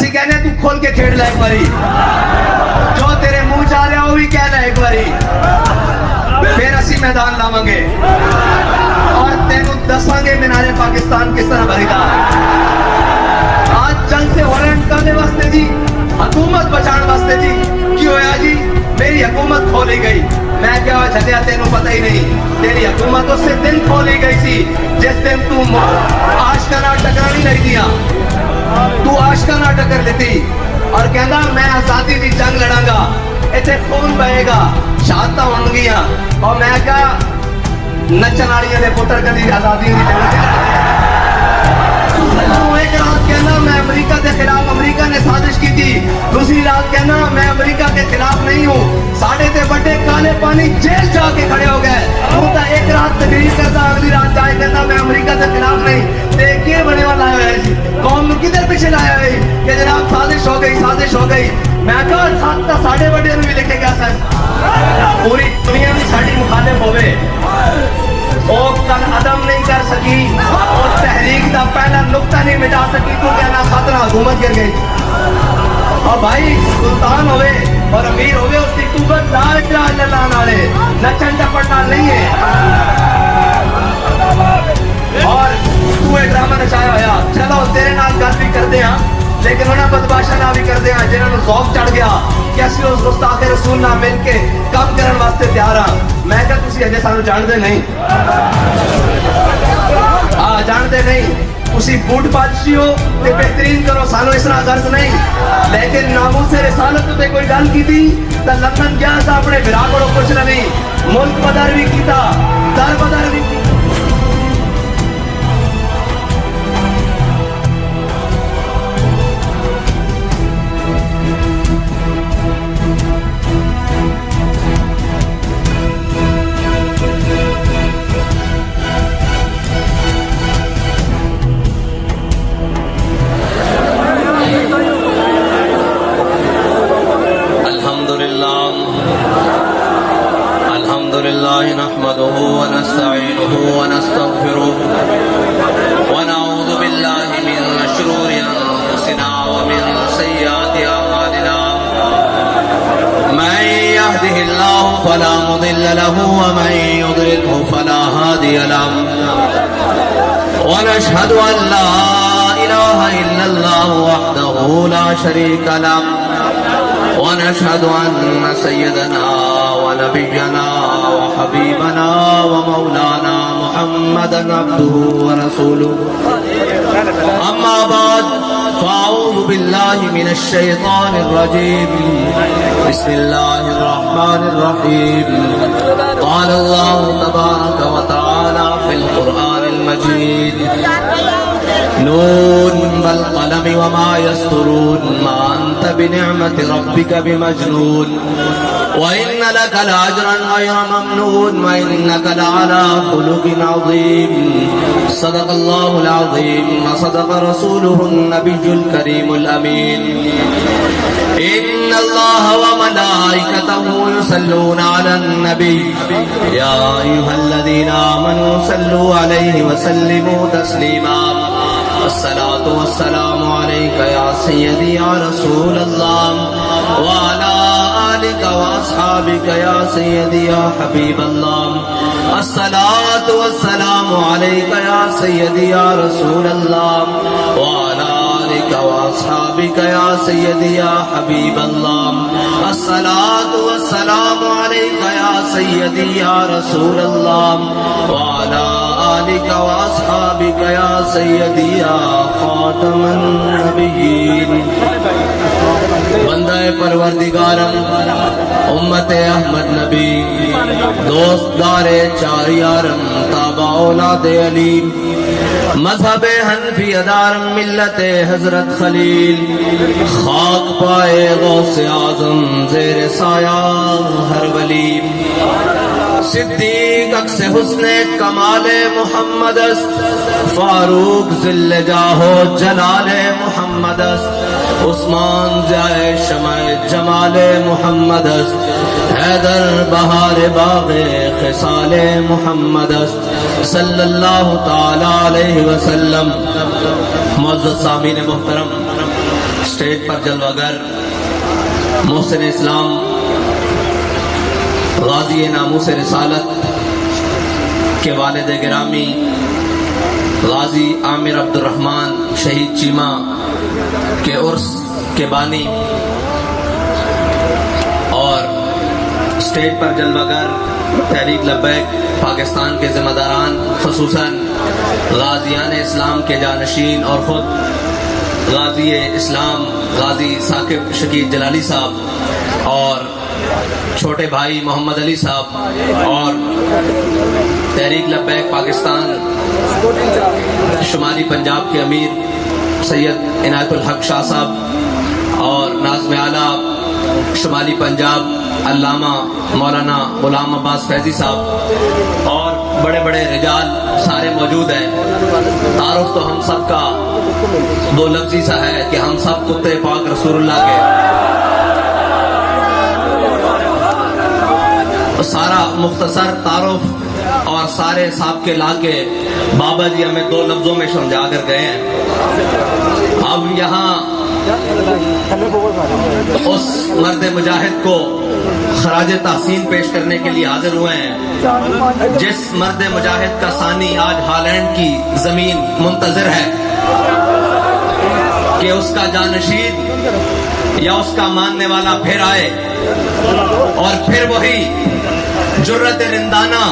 اسی کہنے تو کھول کے کھیڑ لے ایک باری جو تیرے منہ جا رہا وہ بھی کہہ لے ایک باری پھر اسی میدان لاواں گے اور تینوں دساں گے مینار پاکستان کس طرح بھریدا آج جنگ سے وارنٹ کرنے واسطے جی حکومت بچان واسطے جی کی ہویا جی میری حکومت کھولی گئی میں کیا جھلیا تینوں پتہ ہی نہیں تیری حکومت اس سے دن کھولی گئی سی جس دن تو آشکارا ٹکرانی نہیں دیا تو آشکارا ٹکر لیتی اور کہنا میں آزادی دی جنگ لڑاں گا اتنے خون بہے گا شہادتاں ہون گیاں اور میں کہا نچن والیاں دے پتر کدی آزادی دی جنگ ایک رات کہنا میں امریکہ کے خلاف امریکہ نے سازش کی تھی دوسری رات کہنا میں امریکہ کے خلاف نہیں ہوں ساڑھے تے بڑے کالے پانی جیل جا کے کھڑے ہو گئے وہ تا ایک رات تقریر کرتا اگلی رات جائے کہتا میں امریکہ کے خلاف نہیں دیکھیے بڑے والا ہے جی قوم کدھر پیچھے لایا ہے کہ جناب سازش ہو گئی میں کہا ساڑھے بڑے بھی لکھے گیا سر پوری دنیا میں ساڑھی مخالف ہوئے وہ کل عدم نہیں کر سکی اور تحریک دا پہلا نقطہ نہیں مٹا سکی تو کہنا خطرہ حکومت گر گئی اور بھائی سلطان ہوئے اور امیر ہوئے اس کی قوت لا الہ الا اللہ نالے نچن ٹپٹنا نہیں ہے اور تو ایک ڈرامہ نچایا ہویا چلو تیرے نال گل بھی کر دے ہاں لیکن انہیں بدماشا نہ بھی کر دے ہاں جنہوں نے خوف چڑھ گیا کہ اسی اس گستاخ رسول نہ مل کے کام کرن واسطے تیار ہاں میں کہا تسی اجے سانو جان دے نہیں جان دے نہیں تسی بوٹ بادشی ہو تے بہترین کرو سانو اس طرح غرض نہیں لیکن ناموس رسالت تے کوئی گل کی تھی تا لندن گیا سا اپنے بھرا کو کچھ نہیں ملک بدر بھی کیتا در بدر بھی کیتا نحمده ونستعينه ونستغفره ونعوذ بالله من شرور أنفسنا ومن سيئات أعمالنا من يهده الله فلا مضل له ومن يضلله فلا هادي له ونشهد أن لا إله إلا الله وحده لا شريك له ونشهد أن سيدنا ونبينا وحبيبنا ومولانا محمدا عبده ورسوله أما بعد فأعوذ بالله من الشيطان الرجيم بسم الله الرحمن الرحيم قال الله تبارك وتعالى في القرآن المجيد نون والقلم وما يسطرون ما أنت بنعمة ربك بمجنون وإن لك لأجرا غير ممنون وإنك لعلى خلق عظيم صدق الله العظيم وصدق رسوله النبي الكريم الأمين إن الله وملائكته يصلون على النبي يا أيها الذين آمنوا صلوا عليه وسلموا تسليما الصلاة والسلام عليك يا سيدي يا رسول الله وعلى آلك وأصحابك يا سيدي يا حبيب الله الصلاة والسلام عليك يا سيدي يا رسول الله وعلى آلك وأصحابك يا سيدي يا حبيب الله الصلاة والسلام عليك يا سيدي يا رسول الله وعلى آلك وأصحابك يا سيدي يا خاتم النبيين بندہ پروردگارم امت احمد نبی دوست دار چار یارم تابع اولاد علی مذہب حنفی ادارم ملت حضرت خلیل خاک پائے غوث اعظم زیر سایہ ہر ولی صدیق اکس حسن کمال محمد است فاروق ذل جاہو جلال محمد است عثمان جائے شمع جمال محمد است حیدر بہار باغ خصال محمد است صلی اللہ تعالی علیہ وسلم. معزز سامعین محترم، اسٹیج پر جلوگر محسن اسلام غازی ناموس رسالت کے والد گرامی غازی عامر عبد الرحمن شہید چیمہ کے عرس کے بانی اور اسٹیج پر جلوگر تحریک لبیک پاکستان کے ذمہ داران خصوصاً غازیان اسلام کے جانشین اور خود غازی اسلام غازی ثاقب شکیل جلالی صاحب اور چھوٹے بھائی محمد علی صاحب اور تحریک لبیک پاکستان شمالی پنجاب کے امیر سید عنایت الحق شاہ صاحب اور ناظم اعلیٰ شمالی پنجاب علامہ مولانا غلام عباس فیضی صاحب اور بڑے بڑے رجال سارے موجود ہیں. تعارف تو ہم سب کا دو لفظی سا ہے کہ ہم سب کتے پاک رسول اللہ کے. سارا مختصر تعارف اور سارے صاحب کے لا کے بابا جی ہمیں دو لفظوں میں سمجھا کر گئے ہیں. اب یہاں اس مرد مجاہد کو خراج تحسین پیش کرنے کے لیے حاضر ہوئے ہیں جس مرد مجاہد کا ثانی آج ہالینڈ کی زمین منتظر ہے کہ اس کا جانشین یا اس کا ماننے والا پھر آئے اور پھر وہی جرت رندانہ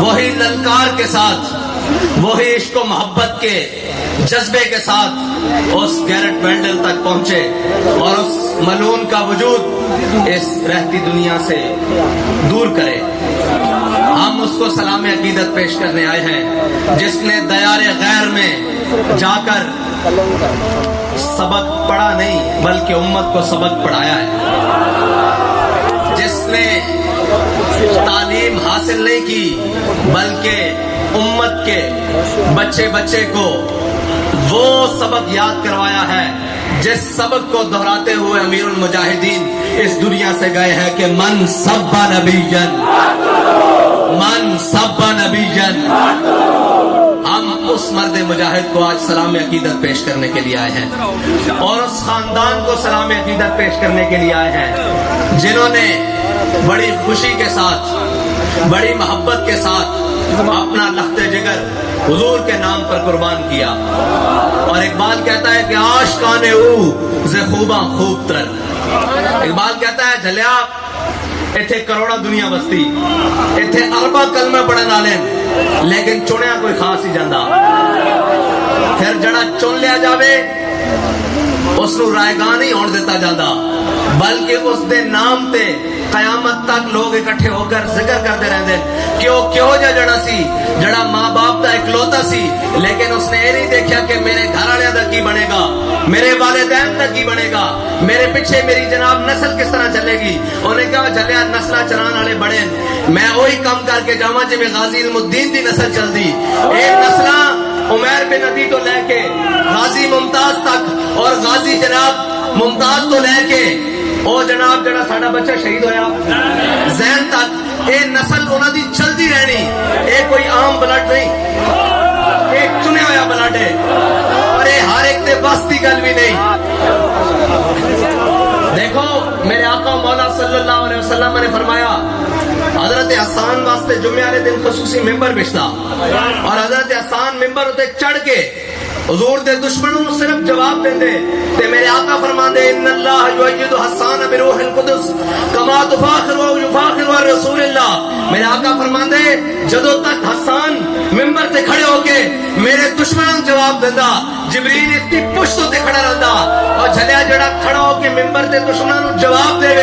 وہی للکار کے ساتھ وہی عشق و محبت کے جذبے کے ساتھ اس گیرٹ وینڈل تک پہنچے اور اس ملعون کا وجود اس رہتی دنیا سے دور کرے. ہم اس کو سلام عقیدت پیش کرنے آئے ہیں جس نے دیار غیر میں جا کر سبق پڑھا نہیں بلکہ امت کو سبق پڑھایا ہے. جس نے تعلیم حاصل نہیں کی بلکہ امت کے بچے بچے کو وہ سبق یاد کروایا ہے جس سبق کو دہراتے ہوئے امیر المجاہدین اس دنیا سے گئے ہیں کہ من سب نبیًا من سب نبیًا. ہم اس مرد مجاہد کو آج سلام عقیدت پیش کرنے کے لیے آئے ہیں اور اس خاندان کو سلام عقیدت پیش کرنے کے لیے آئے ہیں جنہوں نے بڑی خوشی کے ساتھ بڑی محبت کے ساتھ اپنا لخت جگر حضور کے نام پر قربان کیا. اور اقبال کہتا ہے کہ عاشقان او ز خوباں خوب تر. اقبال کہتا ہے جھلیا ایتھے کروڑا دنیا بستی ایتھے اربا کلمہ پڑھن والے لیکن چنیا کوئی خاص ہی جاندا. پھر جڑا چن لیا جاوے اس نو رائے گاہ نہیں ہون دیتا جاندا بلکہ اس دے نام تے قیامت تک لوگ اکٹھے ہو کر ذکر کرتے رہتے ہیں کہ وہ کیوں جڑا سی جڑا ماں باپ دا اکلوتا سی لیکن اس نے یہ نہیں دیکھا کہ میرے گھر والے دا کی بنے گا میرے والدین دا کی بنے گا میرے پیچھے میری جناب نسل کس طرح چلے گی. انہیں کہا چلیا نسلہ چران والے بڑے میں وہی کام کر کے جاواں جی میں غازی علم الدین دی نسل چل دی. اے نسلہ عمیر بن عدی تو لے کے غازی ممتاز تک اور غازی جناب ممتاز تو لے کے او جناب جڑا ساڈا بچہ شہید ہویا زین تک اے نسل انہاں دی چلدی رہنی. اے کوئی عام بلڈ نہیں اے چنیا ہویا بلڈ ہے اور اے ہر ایک دے بس دی گل بھی نہیں. دیکھو میرے آقا مولا صلی اللہ علیہ وسلم نے فرمایا حضرت حسان واسطے جمعے والے دن خصوصی ممبر بچتا اور حضرت حسان ممبر اتے چڑھ کے حضور دے دشمنوں کو صرف جواب دیں دے تے میرے آقا فرماندے ان اللہ یؤید حسان بروح القدس کما تفاخر و یفاخر رسول اللہ. میرے آقا فرماندے جدوں تک حسان ممبر تے کھڑے ہو کے میرے دشمنوں جواب دیندا جبریل اس کی پشت تے کھڑا رہندا اور جھلیا جڑا کھڑا ہو کے ممبر تے دشمنوں جواب دے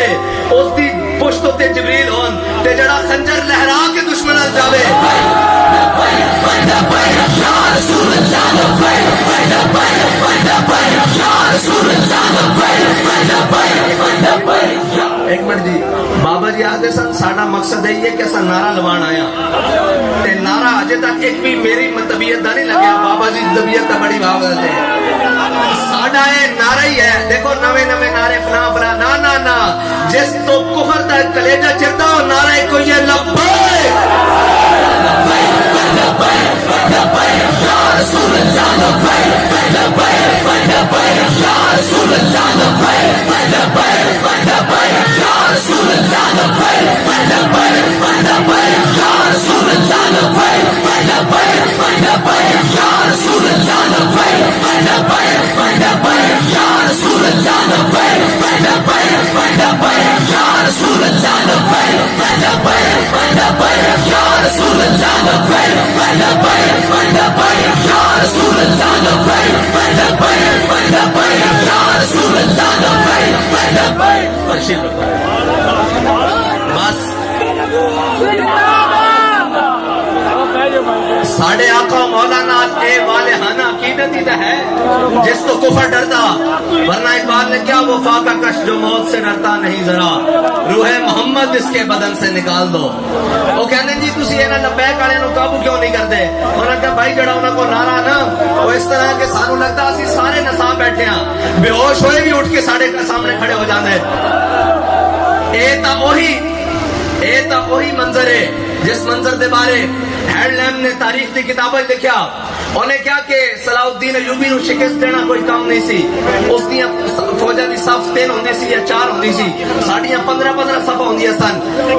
اس دی پشت تے جبریل ہون تے جڑا خنجر لہرا کے دشمنوں جاوے ایک منٹ جی بابا جی آتے سن ساڈا مقصد ہے کہ اسا نعرہ لوان آیا تے نعرہ اجے تک ایک بھی میری طبیعت دا نہیں لگیا بابا جی طبیعت دا بڑی بابت ہے ساڈا اے نعرہ ہی ہے. دیکھو نویں نویں نعرے فلاں فلاں نا نا نا جس تو کفر دا کلیجہ چرتا ہو نعرہ کوئی ہے لبیک لبیک لبیک لبیک तशरीफ रखो। बस साढ़े आका मौलाना ए वाले हाना अकीदत ही तो है जिसको कुफर डरता, वरना इकबाल ने क्या वो फाका कश जो मौत से डरता नहीं जरा, रूह मोहम्मद इसके बदन से निकाल दो। वो कहते जी तुसी इन्हां लबैक वाले नु काबू क्यों नहीं करते? उन्होंने कहा भाई जड़ा उन्हां को नारा ना वो इस तरह के सानू लगता असी सारे नसा बैठे हां, बेहोश होए भी उठ के साढ़े सामने खड़े हो जाते। ए ता ओही मंजर है जिस मंजर दे बारे हेडलैम ने तारीख की किताबें लिखा। उन्हें क्या कि सलाउद्दीन अयूबी नु शिकस्त देना कोई काम नहीं सी। उसदियां फौजां दी सफ 3 होंदी सी या 4 होंदी सी, साडियां 15 सफा होंदियां सन,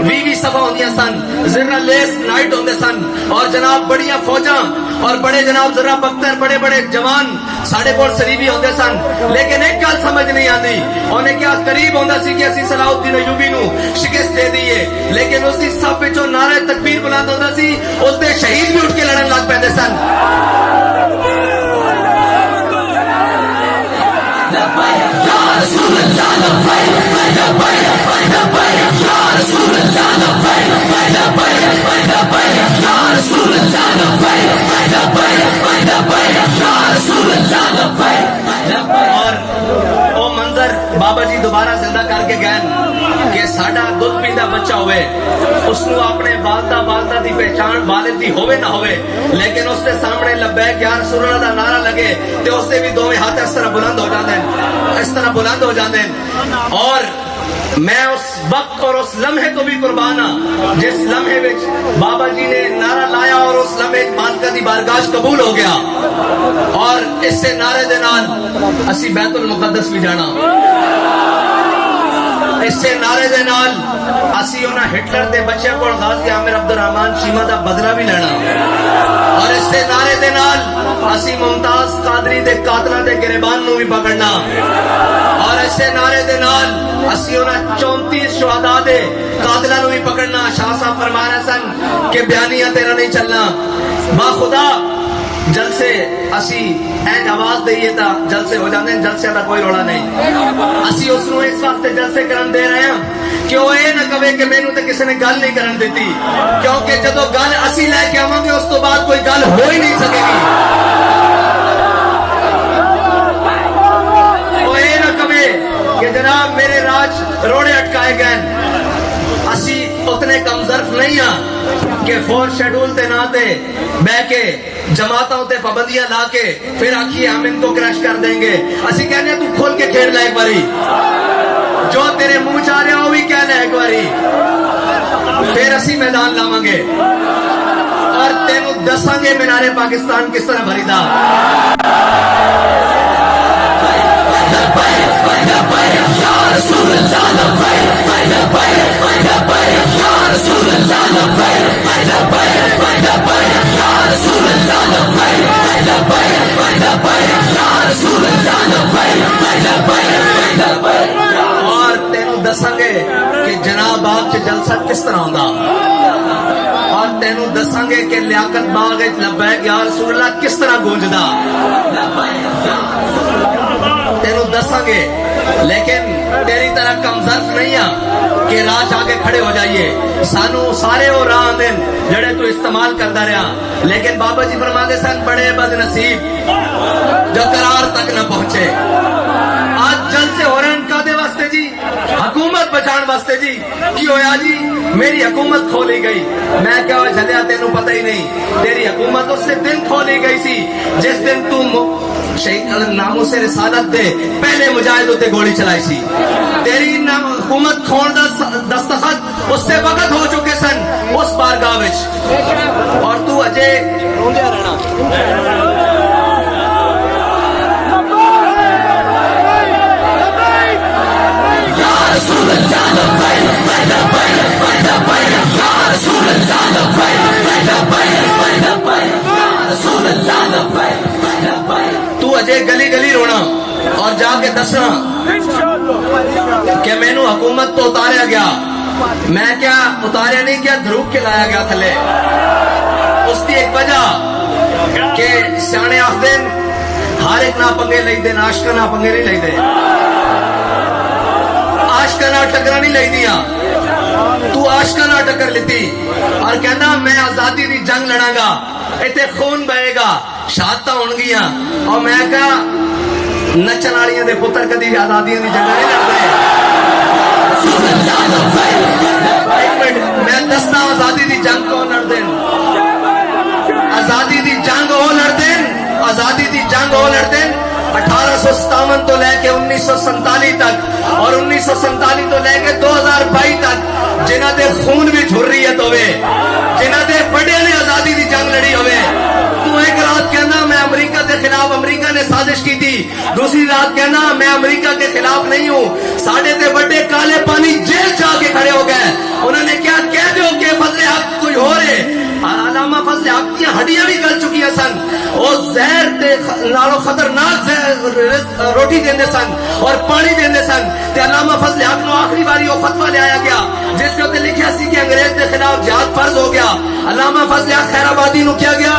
20 सफा होंदियां सन, जरा लेस नाइट होंदे सन और जनाब बड़ियां फौजां और बड़े जनाब जरा बख्तर बड़े बड़े जवान साढ़े कोल सलीबी होंदे सन। लेकिन एक गल समझ नहीं आती, उन्हें क्या करीब होंदा सी कि असी सलाउद्दीन अयूबी नु शिकस्त दे दईए, लेकिन उसकी सफ विचों नारे तकबीर बुलंद होंदा सी, उसदे शहीद भी उठ के लड़न लग पैंदे सन। और वो मंजर बाबा जी दोबारा जिंदा करके गए कि साडा दुध पींदा बच्चा होवे, उसनु अपने वालदा वालदा दी पहचान वालिद दी होवे ना होवे, लेकिन उसके सामने लब्बैक या रसूल अल्लाह दा नारा लगे ते उसदे भी दोवें हाथ इस तरह बुलंद हो जाते हैं, इस तरह बुलंद हो जाते हैं। और मैं उस वक्त और उस लम्हे को भी कुर्बान हाँ जिस लम्हे विच बाबा जी ने नारा लाया और उस लम्हे मानका दी बारगाह कबूल हो गया। और इससे नारे दे नाल असी बैतुल मुकद्दस भी जाना, इससे नारे दे नाल असी उन्हां हिटलर दे बच्चों को गाजी आमिर अब्दुर्रहमान चीमा दा बदला भी लेना, और इससे नारे दे नाल असी मुमताज कादरी दे कातलां दे गिरबान नूं भी पकड़ना, और इससे नारे दे नाल असी उन्हां 34 शुहदा दे कातलां नूं भी पकड़ना। शाह साहब फरमा रहे सन कि बयानियां तेरा नहीं चलना, बाखुदा जलसे असी एंज आवाज दईए ता जलसे हो जाते हैं, जलसे का कोई रोड़ा नहीं। असी उसनों इस वास्ते जलसे करन दे रहे हैं कि वो ये ना कहे कि मैनू तो किसी ने गल नहीं करन दी, क्योंकि जदों गल असी लैके आवांगे उस तो बाद कोई गल हो ही नहीं सकेगी। वो ये ना कहे कि जनाब मेरे राज रोड़े अटकाए गए, असी उतने कमजर्फ नहीं हाँ कि 4 शेड्यूल के ना ते बह के जमातों ते पाबंदियां ला के फिर आखिए हम इनको क्रैश कर देंगे। असी कहने तू खोल के खेल ला एक बारी, जो तेरे मुंह च आ रहा वो भी कह ले एक बारी, फिर असी मैदान लावांगे और तेनू दसांगे मीनारे पाकिस्तान किस तरह भरीदा। और तेनू दसांगे कि जनाब बाग च जलसा किस तरह होंदा, और तेनू दसांगे कि लियाकत बाग लब्बैक या रसूल अल्लाह किस तरह गूंजदा, तेनू दसांगे। लेकिन तेरी तरह कमजर्फ नहीं है कि राह आगे खड़े हो जाइए, सानू सारे वो राह आंदे जड़े तू इस्तेमाल करता रहा। लेकिन बाबा जी फरमाते सन बड़े बदनसीब जो करार तक न पहुंचे। आज जल से हो रहे हैं कादे वास्ते जी, हुकूमत बचाने वास्ते जी। की होया जी, मेरी हुकूमत खोली गई। मैं क्या झलिया तेनू पता ही नहीं, तेरी हुकूमत उससे दिन खोली गई सी जिस दिन तू शहीद नामों से रिसालत दे पहले मुजाहिद उते गोली चलाई सी तेरी हुकूमत खोण दा दस्तखत उससे वक्त हो चुके सन उस बारगाह विच और तू अजे तू अजे गली गली रोना और जाके दसना कि मैनू हुकूमत तो उतारा गया मैं क्या उतारा नहीं क्या ध्रुव के लाया गया थले उसकी एक वजह कि सियाने आखदे हर एक ना पंगे लेते आशका ना पंगे नहीं लेते आशका ना टक्कर नहीं ली दिया तू आशका ना टक्कर लीती और कहना मैं आजादी की जंग लड़ांगा इतने खून बहेगा शहादत होणगियां और मैं कहा नचन वालियां दे पुत्र कदी आजादियां की जंग नहीं लड़ते एक मिनट मैं दसना आजादी की जंग कौन लड़ते आजादी की जंग वो लड़ते आजादी की जंग वो लड़ते 1857 तो लेके 1947 तक और 1947 तो लेके 2022 तक जिन्हां दे खून विच हुर्रियत होवे जिन्हां दे बड़े ने आजादी की जंग लड़ी होवे तू एक रात कहना मैं अमेरिका के खिलाफ अमेरिका ने साजिश की थी दूसरी रात कहना मैं अमेरिका के खिलाफ नहीं हूँ साढ़े ते बड़े काले पानी जेल जाके खड़े हो गए उन्होंने क्या कह दो कि फजले हक कोई हो रहे अलामा फजले हक की हड्डियां भी गल चुकी सन और जहर ते नालों खतरनाक रोटी देंदे सन और पानी देंदे सन ते अलामा फजले हक नो आखिरी बारी वो फतवा ले आया गया जिसके उत्ते लिखा सी कि अंग्रेज के खिलाफ जिहाद फर्ज हो गया अलामा फजले हक खैराबादी नु किया गया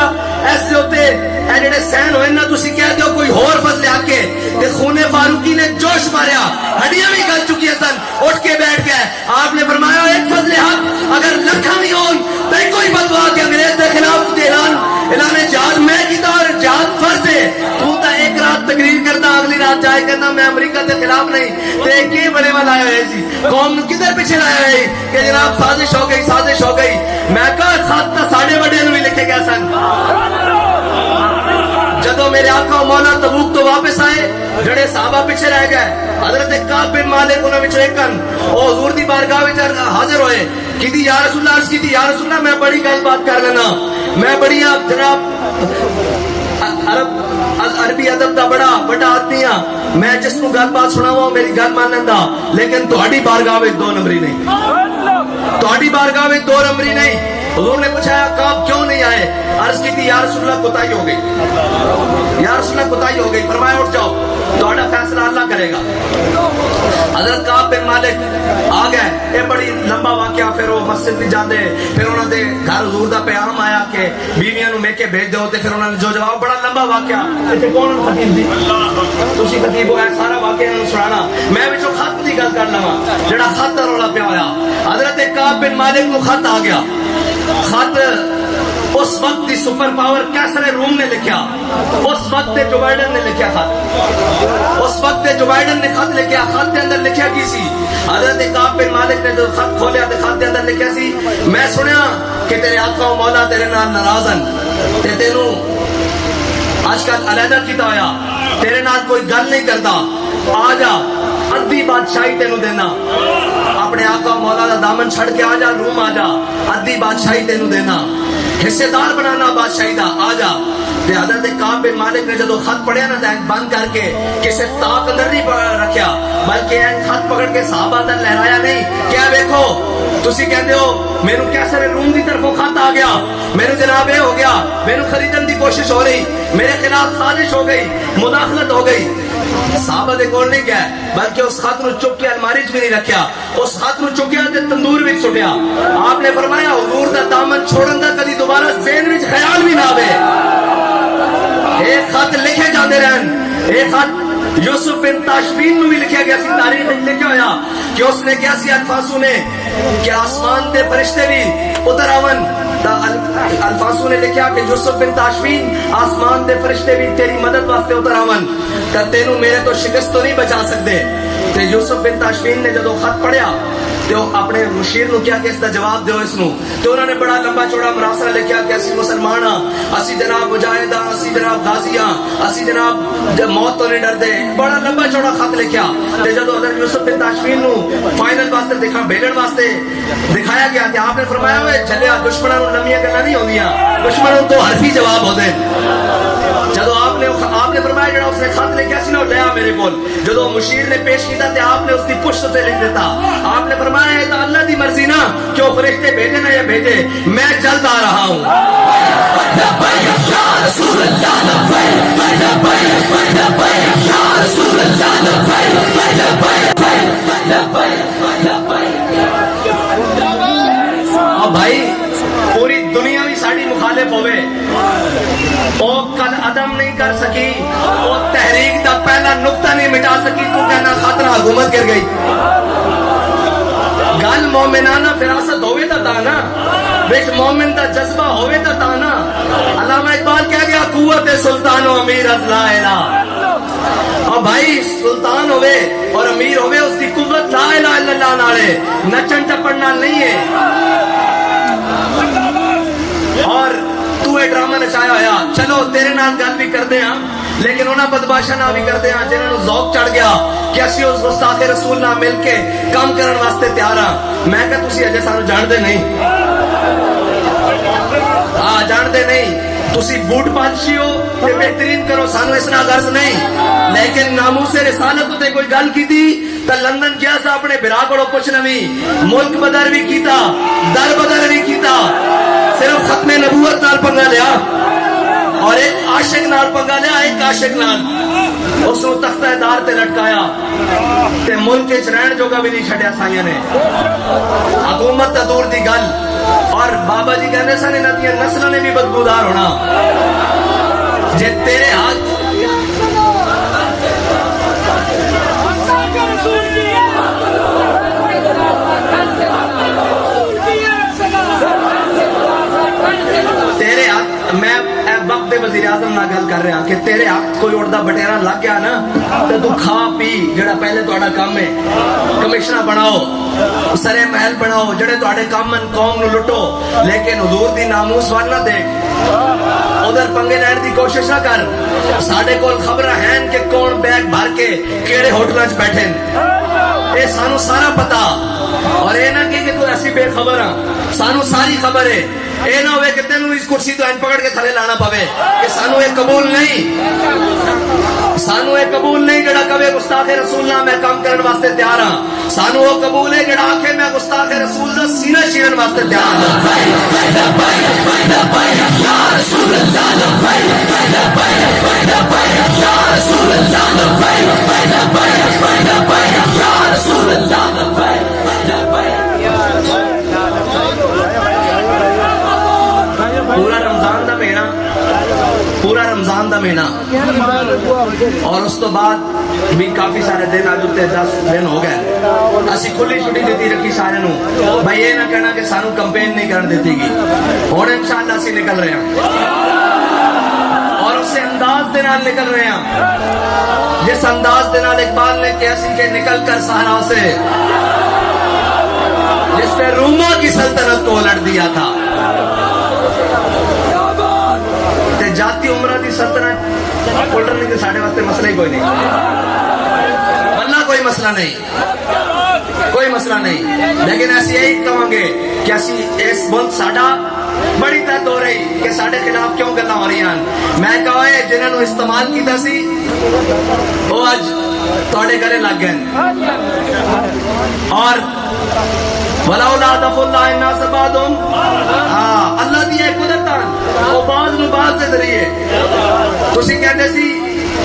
ऐसे उत्ते ए जेड़े सहन होए ना तुसी कह दो कोई होर फजले हक के ते खूने फारूकी ने जोश मारिया हड्डियां भी गल चुकी सन उठ के बैठ गए आपने फरमाया एक फजले हक अगर लखा भी होन तो कोई फतवा के अंग्रेज के खिलाफ ऐलान जिहाद मैं कीता और जिहाद फर्ज है तू तो एक रात तकरीर करता अगली रात जाए कहता मैं अमेरिका के खिलाफ नहीं ते के बड़े वाला आया है जी कौम किधर पीछे लाया है कि जनाब साजिश हो गई मैं कहा खत तो साढ़े बड़े भी लिखे गए सन जदों मेरे आका मौला तबूक तो वापस आए जड़े साहबा पीछे रह गए हजरत काब बिन मालिक उन्होंने विच एकन ओ हुजूर दी बारगाह विच हाजिर होए की या रसूलुल्लाह अर्ज की या रसूलुल्लाह मैं बड़ी गल बात कर लेना मैं बड़ी जनाब अरबी अदब का बड़ा आदमी हाँ मैं जिसको गल बात सुनावा मेरी गल मान लेंदा लेकिन तुहाडी बारगाह विच दो नंबरी नहीं तुहाडी बारगाह विच दो नंबरी नहीं हुजूर ने पूछा काब क्यों नहीं आए अर्ज की थी या रसूलुल्लाह कोताही हो गई या रसूलुल्लाह कोताही हो गई फरमाया उठ जाओ तुम्हारा फैसला अल्लाह करेगा हजरत काब बिन मालिक आ गए ये बड़ी लंबा वाकया फिर वो मस्जिद भी जाते फिर उन्होंने घर हुजूर दा पैगाम आया कि बीवियां नु मेके भेज दो ते फिर उन्होंने जो जवाब बड़ा लंबा वाकया इत्थे कौन खतीब दी तुसी खतीब हो सारा वाकया नु सुनाना मैं विचों खत दी गल कर लवां जेड़ा खत दा रौला पिया होया हजरत काब बिन मालिक नु खत आ गया खत उस वक्त की सुपर पावर कैसरे रूम ने लिखा उस वक्त जो बाइडन ने लिखा खत उस वक्त जो बाइडन ने खत लिखा खत के अंदर लिखा की सी हजरत काब बिन मालिक ने जो खत खोलिया तो खत के अंदर लिखा सी मैं सुनिया कि तेरे आका मौला तेरे नाल नाराजन ते तेनू आजकल अलहदा किया होया तेरे नाल कोई गल नहीं करता आ जा अद्धी बादशाही तेनू देना अपने आका मौला का दामन छड़ के आ जा रूम आ जा अद्धी बादशाही तेनू देना हिस्सेदार बनाना बादशाही दा आ जा ते हजरत काब बिन मालिक ने जदों खत पढ़िया ना तो बंद करके किसी ताक अंदर नहीं रखा बल्कि खत पकड़ के साहबा तक लहराया नहीं क्या देखो तुसी कहते हो मेनू कैसरे रूम की तरफों खत आ गया मेनू जनाब ये हो गया मेनू खरीदने की कोशिश हो रही मेरे खिलाफ साजिश हो गई मुदाखलत हो गई साहबा दे कोल नहीं गया बल्कि उस खत नु चुक के अलमारी च भी नहीं रखा उस खत नु चुकिया ते तंदूर विच सुटिया आपने फरमाया हुजूर दा दामन छोड़न दा कदी दोबारा ज़हन विच ख्याल भी ना आवे एक खत लिखे जाते रहन एक खत यूसुफ बिन ताशफीन नु भी लिखा गया सी तारीख में लिखा होया कि उसने क्या सी अल्फासू ने कि आसमान दे फरिश्ते भी उतर आवन अल्फासू ने लिखा कि यूसुफ बिन ताशफीन आसमान दे फरिश्ते भी तेरी मदद वास्ते उतर आवन तेनू मेरे तो शिकस्त तो नहीं बचा सकते ਤੇ ਯੂਸਫ ਬਿਨ ਤਾਸ਼ਫੀਨ ਨੇ ਜਦੋਂ ਖਤ ਪੜਿਆ ਤੇ ਉਹ ਆਪਣੇ ਮੁਸ਼ੀਰ ਨੂੰ ਕਿਹਾ ਕਿ ਇਸ ਦਾ ਜਵਾਬ ਦਿਓ ਇਸ ਨੂੰ, ਤੇ ਉਹਨਾਂ ਨੇ ਬੜਾ ਲੰਬਾ ਚੌੜਾ ਮਰਾਸਲਾ ਲਿਖਿਆ ਕਿ ਅਸੀਂ ਮੁਸਲਮਾਨ ਹਾਂ, ਅਸੀਂ ਜਨਾਬ ਮੁਜਾਹਿਦ ਹਾਂ, ਅਸੀਂ ਜਨਾਬ ਗਾਜ਼ੀ ਹਾਂ, ਅਸੀਂ ਜਨਾਬ ਮੌਤ ਤੋਂ ਨਹੀਂ ਡਰਦੇ, ਬੜਾ ਲੰਬਾ ਚੌੜਾ ਖਤ ਲਿਖਿਆ। ਤੇ ਜਦੋਂ ਹਜ਼ਰਤ ਯੂਸਫ ਬਿਨ ਤਾਸ਼ਫੀਨ ਨੂੰ ਫਾਈਨਲ ਵਾਸਤੇ ਭੇਜਣ ਵਾਸਤੇ ਦਿਖਾਇਆ ਗਿਆ ਤੇ ਆਪਨੇ ਫਰਮਾਇਆ ਹੋਏ ਚੱਲਿਆ ਦੁਸ਼ਮਣਾਂ ਨੂੰ ਲੰਮੀਆਂ ਗੱਲਾਂ ਨਹੀਂ ਆਉਂਦੀਆਂ, ਦੁਸ਼ਮਣਾਂ ਨੂੰ ਤਾਂ ਹਰਫੀ ਜਵਾਬ ਹੁੰਦੇ। ਜਦੋਂ आपने फरमाया जरा उसने खत लिखा सी ना लिया मेरे को, जो मुशीर ने पेश किया ते आपने उसकी पुष्ट पे लिख देता। आपने फरमाया ये तो अल्लाह की मर्जी ना कि वो फरिश्ते भेजे ना या भेजे, मैं जल्द आ रहा हूँ। भाई पूरी दुनिया भी साड़ी मुखालिफ होवे, वो कल अदम नहीं कर सकी, वो तहरीक का पहला नुक्ता नहीं मिटा सकी, तू कहना खतरा हुकूमत गिर गई। गल मोमिनाना फिरासत होवे ता ना, बिच मोमिन का जज्बा होवे ता ना। अल्लामा इकबाल कह गया कुव्वत सुल्तान व अमीर ला इलाहा। और भाई सुल्तान होवे और अमीर होवे उसकी कुव्वत ला इलाहा इल्लल्लाह नाले, नचन टप्पन नाल नहीं है। और तू ये ड्रामा नचाया होया, चलो तेरे नाल गल भी करते हैं, लेकिन उन्होंने बदमाशा ना भी करते हैं जिन्होंने ज़ौक चढ़ गया कि असी उस गुस्ताखे रसूल नाल मिल के काम करने वास्ते तैयार हाँ। मैं क्या तुसी अजे सानू जानते नहीं, हाँ जानते नहीं, तुसी बूट पालशी हो ते बेहतरीन करो, सानू इस नाल गर्ज नहीं, लेकिन नामूसे रिसालत ते कोई गल की थी तो लंदन गया सा अपने बिरा को कुछ नहीं, मुल्क बदर भी कीता, दर बदर भी कीता, सिर्फ खत्मे नबूवत नाल पंगा लिया और एक आशिक नाल पंगा लिया, एक आशिक नाल उसको तख्ता दार ते लटकाया ते मुल्क च रहन जोगा भी नहीं छड्या साइया ने, हुकूमत ता दूर दी गल। और बाबा जी कहते सन इन्हां दी नस्लां ने भी बदबूदार होना जे तेरे हाथ तेरे हाथ। मैं वक्त वजीर आजम ना गल कर रहा कि तेरे हाथ कोई उड़दा बटेरा लग गया ना तो तू खा पी, जेड़ा पहले तुहाडा काम है कमिश्नर बनाओ, सरे महल बनाओ, जेड़े तुहाडे काम मन कौम नु लुटो, लेकिन हुजूर दी नामूस वाल ना देख, उधर पंगे लैण दी कोशिश ना कर। साडे कोल खबरां हैं कि कौन बैग भर के केड़े होटलां च बैठे, ये सानू सारा पता। और ये ना कि तू ऐसी बेखबर हाँ, सानू सारी खबर है। ये ना होवे कि तेनू इस कुर्सी तो पकड़ के थले लाना पवे कि सानू ये कबूल नहीं, सानू ये कबूल नहीं जड़ा कवे गुस्ताखे रसूल ना मैं काम करने वास्ते तैयार हाँ, सानू वो कबूल है जड़ा आखे मैं गुस्ताखे रसूल दा सीना चीरन वास्ते तैयार पूरा रमजान का महीना, पूरा रमजान का महीना और उस तो बाद भी काफी सारे दिन अज उत्ते 10 दिन हो गए। असी खुली छुट्टी दी रखी सारे नू, भाई ये ना कहना कि सानू कंपेन नहीं कर दी गई। हुण इंशाअल्लाह असी निकल रहे हैं और उस अंदाज के नाल निकल रहे हैं जिस अंदाज के नाल इकबाल ने कहा सी कि निकल कर सहरा से जिसने रूमा की सल्तनत को उलट दिया था। जाती उम्र की सल्तनत उलटने के साढ़े वास्ते मसला ही कोई नहीं, वल्ला कोई मसला नहीं, कोई मसला नहीं। लेकिन ऐसी यही कहेंगे कि असी इस मुल्क साडा बड़ी तद हो रही कि साडे खिलाफ क्यों गल्लां हो रही हैं। मैं कहा जिन्होंने इस्तेमाल किया सी वो अज तुहाडे गले लग गए। और वलाउला दफुल्लाह अन्नास बादुम, हां अल्लाह दी एक कुदरत वो बाज नु बाज दे जरिए तुसी कहते सी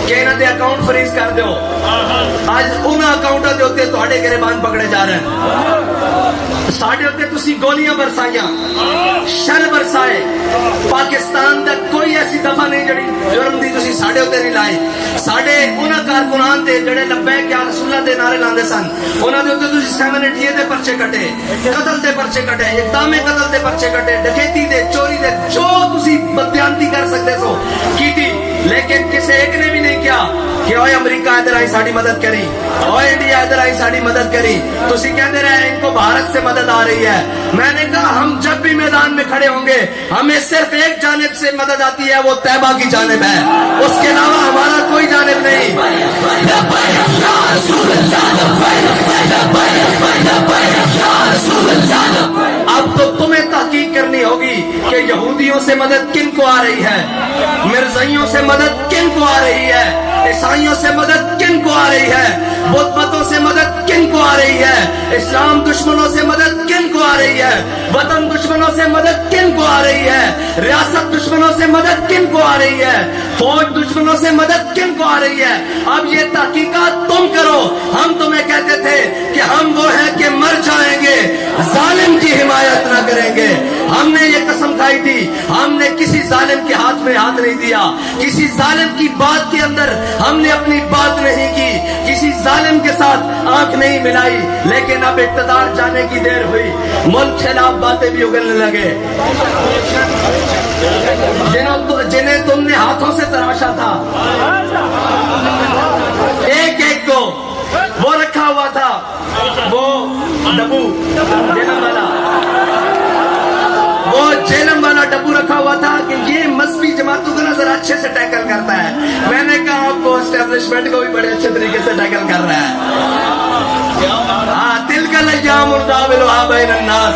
कि इन्हां दे अकाउंट फ्रीज कर दो, आज उन अकाउंटां दे उत्ते तुहाडे गिरबान पकड़े जा रहे हैं। साडे उत्ते तुसी गोलियां बरसाइयां, शर बरसाए, पाकिस्तान दा कोई ऐसी दफा नहीं जड़ी जुर्म दी तुसी साडे उत्ते नहीं लाई। साडे उन्हां कारकुनान ते जेड़े लब्बैक या रसूलुल्लाह दे नारे लांदे सन उन्हां दे उत्ते तुसी 780 दे पर्चे कटे, कतल दे पर्चे कटे, इक़दामे कतल दे पर्चे कटे, डकैती दे, चोरी दे, जो तुसी बदयांती कर सकते सो कीती। लेकिन किसी एक ने भी नहीं किया कि ओए अमेरिका इधर आई साड़ी मदद करी, ओए इंडिया इधर आई साड़ी मदद करी। तुसी कहते रहे इनको भारत से मदद आ रही है। मैंने कहा हम जब भी मैदान में खड़े होंगे हमें सिर्फ एक जानिब से मदद आती है, वो तैबा की जानिब है, उसके अलावा हमारा कोई जानिब नहीं। अब तो तुम्हें तहकीक करनी होगी कि यहूदियों से मदद किन को आ रही है, मिर्जाइयों से मदद किन को आ रही है, ईसाइयों से मदद किन को आ रही है, बुद्ध मतों से मदद किन को आ रही है, इस्लाम दुश्मनों से मदद किन को आ रही है, वतन दुश्मनों से मदद किन को आ रही है, रियासत दुश्मनों से मदद किन को आ रही है, फौज दुश्मनों से मदद किन को आ रही है। अब ये तहकीकात तुम करो। हम तुम्हें कहते थे कि हम वो हैं कि मर जाएंगे, जालिम की हिमायत ना करेंगे। हमने ये कसम खाई थी, हमने किसी जालिम के हाथ में हाथ नहीं दिया, किसी जालिम की बात के अंदर हमने अपनी बात नहीं की, किसी जालिम के साथ आंख नहीं मिलाई। लेकिन अब इक़्तिदार जाने की देर हुई, मुल्क खिलाफ बातें भी उगलने लगे। जिन्हें तुमने हाथों से तराशा था, एक एक को वो रखा हुआ था, वो डब्बू जेलम वाला, वो जेलम वाला डब्बू रखा हुआ था कि ये मजहबी जमातों को ना जरा अच्छे से टैकल करता है। मैंने कहा आपको एस्टेब्लिशमेंट को भी बड़े अच्छे तरीके से टैकल कर रहा है। हाँ, दिल का लज्जाम नास।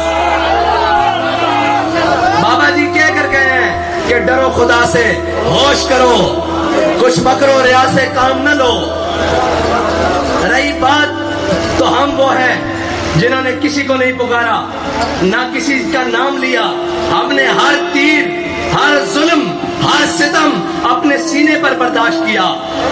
बाबा जी क्या कर गए हैं कि डरो खुदा से, होश करो, कुछ बकरो रिया से काम न लो। रही बात तो हम वो हैं जिन्होंने किसी को नहीं पुकारा, ना किसी का नाम लिया। हमने हर तीर, हर जुल्म, हर सितम अपने सीने पर बर्दाश्त किया।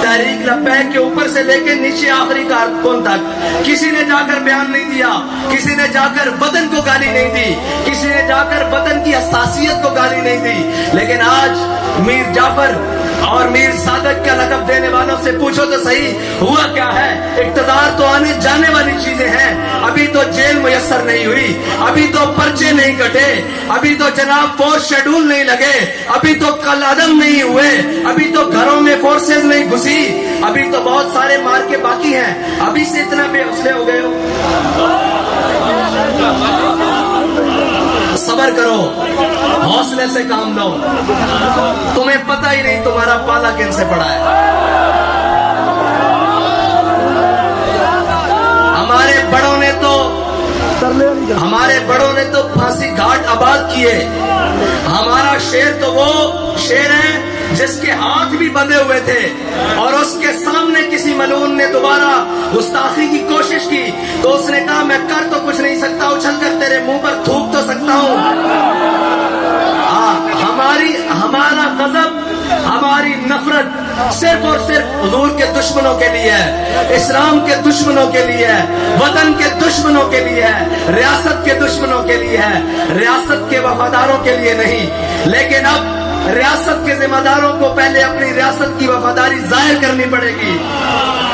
तहरीक लब्बैक के ऊपर से लेकर नीचे आखिरी कारकुन तक किसी ने जाकर बयान नहीं दिया, किसी ने जाकर वतन को गाली नहीं दी, किसी ने जाकर वतन की हसासियत को गाली नहीं दी। लेकिन आज मीर जाफर और मीर सादक का लक़ब देने वालों से पूछो तो सही, हुआ क्या है? इक़्तिदार तो आने जाने वाली चीजें हैं, अभी तो जेल मुयस्सर नहीं हुई, अभी तो पर्चे नहीं कटे, अभी तो जनाब फोर्स शेड्यूल नहीं लगे, अभी तो कलअदम नहीं हुए, अभी तो घरों में फोर्सेस नहीं घुसी, अभी तो बहुत सारे मार के बाकी हैं। अभी से इतना बेहौसले हो गए हो? सबर करो, हौसले से काम लो। तुम्हें पता ही नहीं तुम्हारा पाला किन से पड़ा है। हमारे बड़ों ने तो फांसी घाट आबाद किए। हमारा शेर तो वो शेर है जिसके हाथ भी बंधे हुए थे और उसके सामने किसी मलून ने दोबारा गुस्ताखी की कोशिश की तो उसने कहा मैं कर तो कुछ नहीं सकता, उछल कर तेरे मुंह पर थूक तो सकता हूँ। हमारा गजब, हमारी नफरत सिर्फ और सिर्फ हुजूर के दुश्मनों के लिए है, इस्लाम के दुश्मनों के लिए है, वतन के दुश्मनों के लिए है, रियासत के दुश्मनों के लिए है, रियासत के वफादारों के लिए नहीं। लेकिन अब रियासत के जिम्मेदारों को पहले अपनी रियासत की वफादारी जाहिर करनी पड़ेगी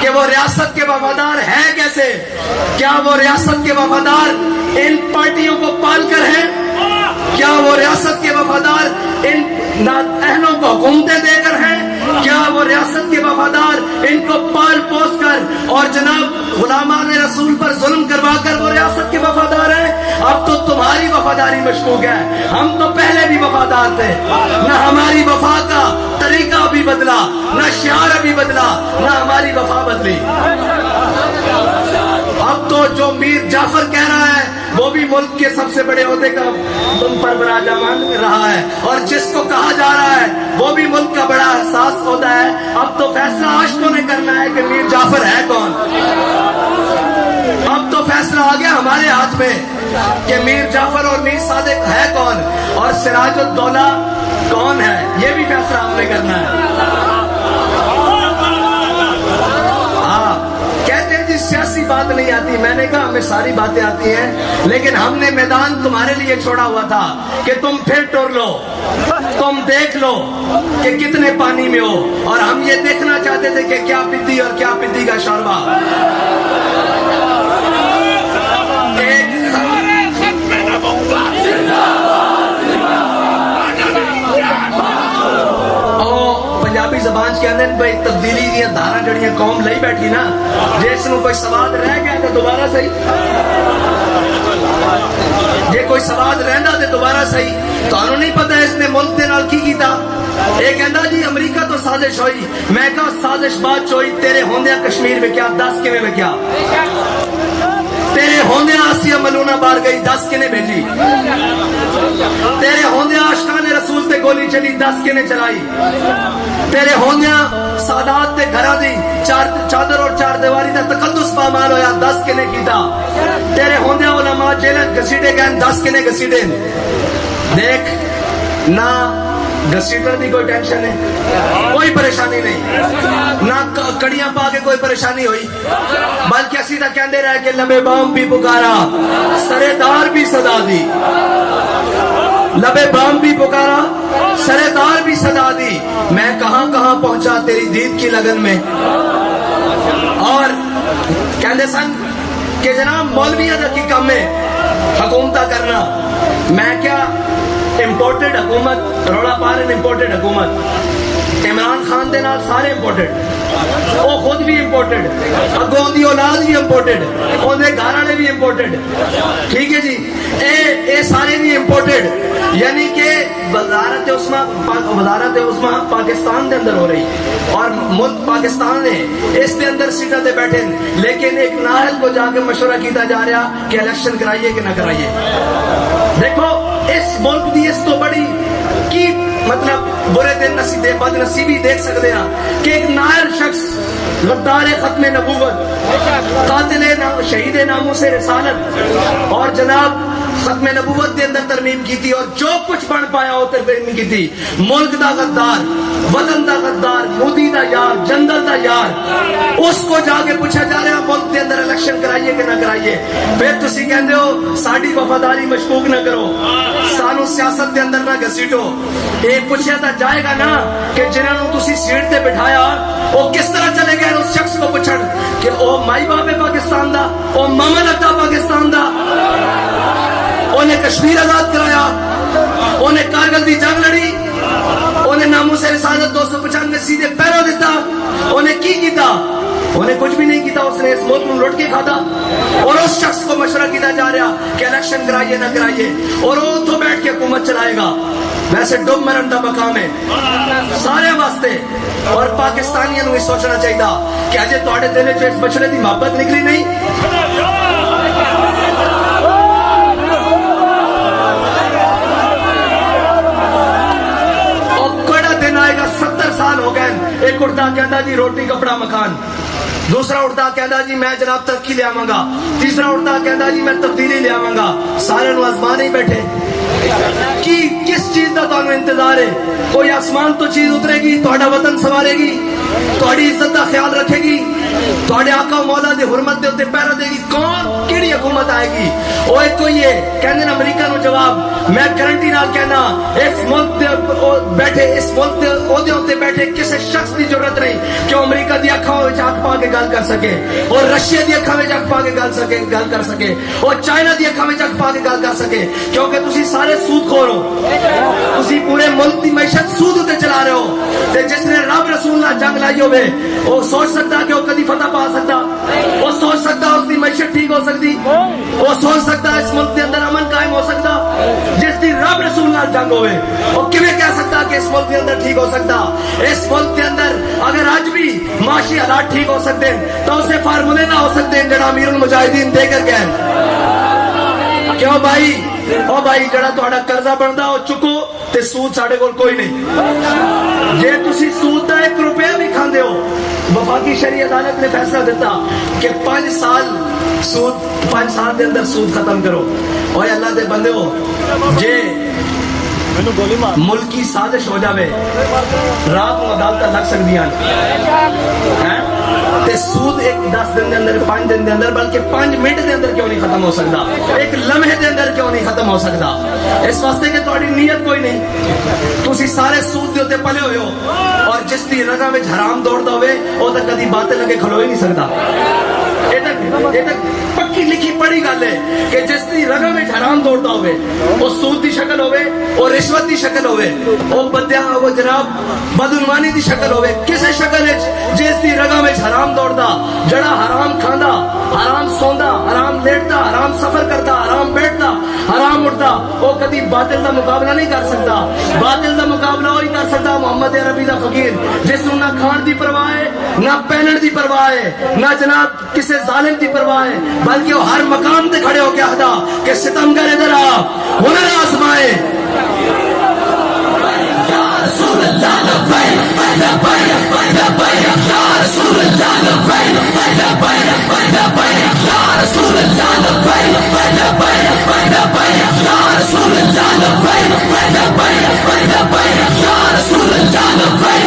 कि वो रियासत के वफादार हैं कैसे। क्या वो रियासत के वफादार इन पार्टियों को पाल कर हैं? क्या वो रियासत के वफादार इन नाअहलों को हुकूमतें देकर हैं? क्या वो रियासत के वफादार इनको पाल पोस कर और जनाब गुलामान रसूल पर जुल्म करवा कर वो रियासत के वफादार हैं? अब तो तुम्हारी वफादारी मशकूक है, हम तो पहले भी वफादार थे। न हमारी वफा का तरीका भी बदला, न शियार भी बदला, न हमारी वफा बदली। अब तो जो मीर जाफर कह रहा है वो भी मुल्क के सबसे बड़े ओहदे का तुम पर बराजमान रहा है और जिसको कहा जा रहा है वो भी मुल्क का बड़ा एहसास होता है। अब तो फैसला आशिकों ने करना है कि मीर जाफर है कौन। अब तो फैसला आ गया हमारे हाथ में कि मीर जाफर और मीर सादिक है कौन और सिराजुद्दौला कौन है, ये भी फैसला हमने करना है। सियासी बात नहीं आती, मैंने कहा हमें सारी बातें आती हैं, लेकिन हमने मैदान तुम्हारे लिए छोड़ा हुआ था कि तुम फिर टोर लो, तुम देख लो कि कितने पानी में हो। और हम ये देखना चाहते थे कि क्या पिद्दी और क्या पिद्दी का शोरबा। पंजाबी जबान कहते हैं भाई तब्दीली दी धारा जड़ियां कौम लई बैठी ना, जिस नूं कोई सवाद रह गया तो दोबारा सही, जे कोई सवाद रहिंदा ते दोबारा सही। तुहानू नहीं पता इसने मुल्क दे नाल की कीता? ये कहंदा जी अमरीका तो साजिश होई। मैं कहा साजिश बाद च होई, तेरे होंदिया कश्मीर विक्या, 10 किवें विक्या? तेरे होंदिया आसिया मलूना बाहर गई, 10 किने भेजी? तेरे होंदिया आशिकाने रसूल ते गोली चली, 10 किने चलाई? तेरे होंदिया सादात ते घरां दी चादर और चार दीवारी दा तकद्दुस पामाल होया, 10 किने कीता? तेरे होंदिया उलमा जेल घसीटे गए, 10 किने घसीटे? देख ना घसीटने की कोई टेंशन है, कोई परेशानी नहीं, ना कड़ियां पा के कोई परेशानी हुई, बल्कि असी तो कहते रह के लबे बाम भी पुकारा, सरेदार भी सदा दी, लबे बाम भी पुकारा, सरेदार भी सदा दी। मैं कहां कहां पहुंचा तेरी दीद की लगन में। और कहते सन कि जनाब मौलविया दा की कम है हुकूमत करना। मैं क्या इंपोर्टेड हुकूमत रौला पा रहे, इंपोर्टेड हुकूमत इमरान खान दे नाल सारे इंपोर्टेड, वो खुद भी इंपोर्टेड, अगों दी औलाद भी इंपोर्टेड, ओदे घर वाले भी इंपोर्टेड, ठीक है जी, ए सारे भी इंपोर्टेड। यानी कि वजारत उस्मा पाकिस्तान के अंदर हो रही और मुल्क पाकिस्तान है, इसके अंदर सीटा दे बैठे, लेकिन एक नाहल को जाके मशवरा किया जा रहा कि इलेक्शन कराइए कि ना कराइए। देखो इस मुल्क की इस तो बड़ी की मतलब बुरे दिन नसीबे बदनसीबी देख सकते हैं कि एक नायर शख्स गद्दार खत्म नबूवत, कातिल शहीद नामू से रिसालत और जनाब खत्म नबूवत के अंदर तरमीम की थी, और जो कुछ बन पाया वो तरमीम की थी। मुल्क दा गद्दार, वतन दा गद्दार, मोदी दा यार, जंगल दा यार, उसको जाके पूछा जा रहा मुल्क के अंदर इलेक्शन कराइए कि ना कराइए। फिर तुसी कहते हो साड़ी वफादारी मशकूक ना करो, सानू सियासत के अंदर ना घसीटो। ये पूछा तो जाएगा ना कि जिन्होंने तुसी सीट ते बिठाया वो किस तरह चले गए उस शख्स को पूछण कि ओ माई बाप है पाकिस्तान दा, ओ मामा लगता पाकिस्तान दा, उन्हें कश्मीर आजाद कराया, उन्हें कारगिल की जंग लड़ी, उन्हें नामू से रिसालत 295 सीधे पैरों दिता, उन्हें की कीता? उन्हें कुछ भी नहीं किया, उसने इस मुल्क को लुट के खाता। और उस शख्स को मशवरा किया जा रहा कि इलेक्शन कराइए ना कराइए, और वो तो बैठ के हुकूमत चलाएगा। वैसे डुब मरन का मकाम है सारे वास्ते, और पाकिस्तानियों को भी सोचना चाहिए कि अजे तुहाडे दिल च इस बछड़े की मोहब्बत निकली नहीं। आएगा 70 साल हो गए, एक उड़ता कहता जी रोटी कपड़ा मकान, दूसरा उड़ता कहता जी मैं जनाब तरक्की ले आवांगा, तीसरा उड़ता कहता जी मैं तब्दीली ले आवांगा। सारे नु आसमान नहीं बैठे कि किस चीज का तुहानू इंतजार है? कोई आसमान तो चीज उतरेगी, तुहाडा वतन संवारेगी, तुहाडी इज्जत का ख्याल रखेगी, तुहाडे आका मौला दी हुरमत दे उत्ते पहरा देगी। कौन केड़ी हुकूमत आएगी? ओ एक कोई है कहंदे ने अमेरिका नु जवाब, मैं गारंटी नाल कहना इस मुल्क दे बैठे, इस मुल्क दे ओहदे उत्ते बैठे किसी शख्स की जरूरत नहीं कि अमेरिका दी अखां विच अख पा के गल कर सके, और रशिया दी अखां विच अख पा के गल कर सके, और चाइना दी अखां विच अख पा के गल कर सके, क्योंकि तुसी सारे सूदखोर हो, तुसी पूरे मुल्क की मैशत सूद उत्ते चला रहे हो। ते जिसने रब रसूल नाल जंग लाई होवे वो सोच सकता कि वो कदी फतह पा सकता, वो सोच सकता उसकी मैशत ठीक हो सकती, वो सोच सकता इस मुल्क के अंदर अमन कायम हो सकता। जिसकी रब रसूल नाल जंग होवे वो किवें कह सकता कि इस मुल्क के अंदर ठीक हो सकता? इस मुल्क के अंदर अगर आज भी माशी हालात ठीक हो सकते हैं तो उसे फार्मूले ना हो सकते हैं जड़ा अमीरुल मुजाहिदीन देकर गए। क्यों भाई? ओ भाई जड़ा तुहाडा कर्जा बनदा वो चुको ते सूद साडे कोल कोई नहीं। जे तुसी सूद दा 1 रुपया भी खांदे हो, वफाकी शरी अदालत ने फैसला दिता कि 5 साल सूद, 5 साल के अंदर सूद खत्म करो। और अल्लाह दे बंदे हो, जे मुल्क की साजिश हो जावे रात को अदालत लग सकदियां हैं ते सूद एक 10 दिन के अंदर, 5 दिन के अंदर, बल्कि 5 मिनट के अंदर क्यों नहीं खत्म हो सकता? एक लम्हे के अंदर क्यों नहीं खत्म हो सकता? इस वास्ते कि तुहाडी नीयत कोई नहीं, तुसी सारे सूद दे उत्ते पले होए हो, और जिस दी रगा में हराम दौड़दा होवे वो तो कदी बातें लगे खलो ही नहीं सकता। ये तक पक्की लिखी पढ़ी गल है कि जिस दी रगम में हराम दौड़ता होवे वो सूद दी शक्ल होवे और रिश्वत दी शक्ल होवे वो बद्या वो जनाब बदउनवानी दी शक्ल होवे किसी शक्ल है जिस दी रगम में हराम दौड़दा जड़ा हराम खांदा हराम सोंदा हराम लेटदा हराम सफर करता हराम बैठदा हराम उठदा वो कदी बातिल दा मुकाबला नहीं कर सकता बातिल दा मुकाबला वही कर सकता मोहम्मद अरबी दा फकीर जिस नूं ना खाण दी परवाह है ना पहनण दी परवाह है ना जनाब किसी जालिम दी परवाह है बल्कि वो हर मकाम ते खड़े होके आखदा कि सितमगर इधर आ हुनर आजमाए या रसूल अल्लाह लब्बैक लब्बैक लब्बैक या रसूल अल्लाह लब्बैक लब्बैक लब्बैक या रसूल अल्लाह लब्बैक लब्बैक लब्बैक या रसूल अल्लाह लब्बैक लब्बैक लब्बैक या रसूल अल्लाह लब्बैक